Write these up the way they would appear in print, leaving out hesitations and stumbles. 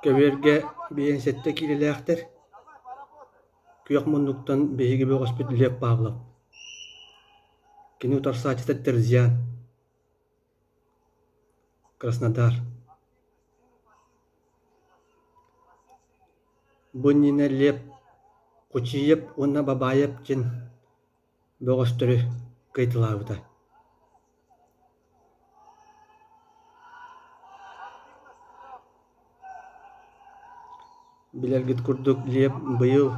Köberge biyen sette kilileğter. Kuyak munduktan behi gibi hospitaliyep Pavlov. Kini utar saçta Terzian. Krasnodar. Bunine lep kuchiyep ona babayep kin boğostörü kayıtılağıda. Bilergit kurduk lep bıyıl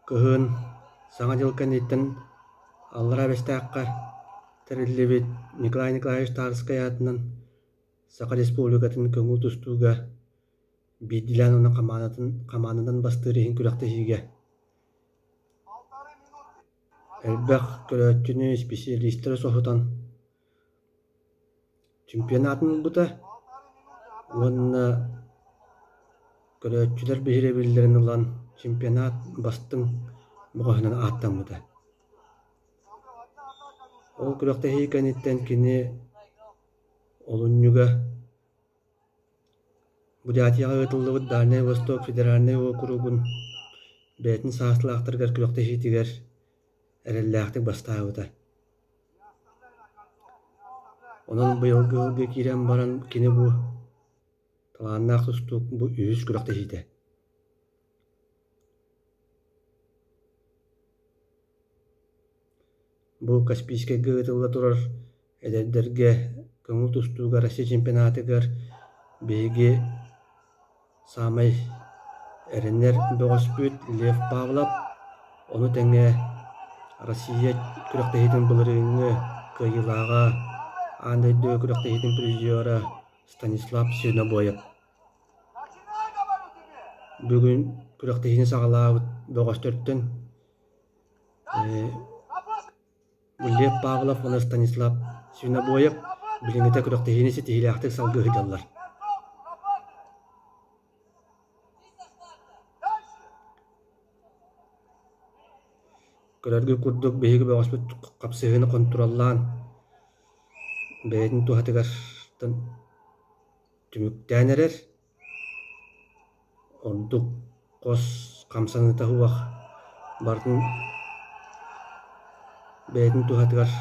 kıhın sağa yılkan itten Allara Bestaqqa terillibit Nikolay Nikolaevich Tarskayatынан Saqa Respublikатын көңүл тустууга бидилан оны камаанынан бастырыйын күрәктәһиге. Элбәк көрәтчүнү специалисттер соһутан чемпионатын бута онна көрәтчүләр бихире биллерин улан чемпионат бастың бугахынан аттан бута. Ол күрәктәһи кәниттән кини олуннюга Будятияга ытыллыбыт Дальний Восток федеральный округун бәтин сааслаактыргар күрәктәһи тигәр эрелләктик бастаабыта. Онон быйылгы кирен баран кини бу талааннаак тустук бу үс күрәктәһите. Бу Каспийский гытылла турар эдердерге көңүл тустууга Россия чемпионатыгар беги самай эренер бөгөспүт Лев Павлов ону теңе Россия күрәктәһитен булырыгы кыйылага андайдө күрәктәһитен призера Станислав Сюнобоев. Бүгүн күрәктәһитен сагалаабыт бөгөстөрттөн Лев Павлов оны Станислав Сюнобоев билиңете күрәктәһини сетиһиләктик салгы хыдаллар. Көрәргө курдук беһиге бөгөспүт капсыгыны контроллаан бэйдин тухатыгартан түмүктәнерер ордук кос камсаныта хуак бартын бэйдин тухатыгар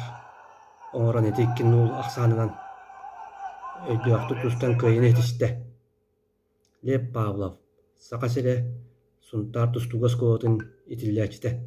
оңоран этиккин ул аксанынан өйдөктү тустан кыйын этисте. Лев Павлов сакасере сунтар тустугас коотун итиллячте.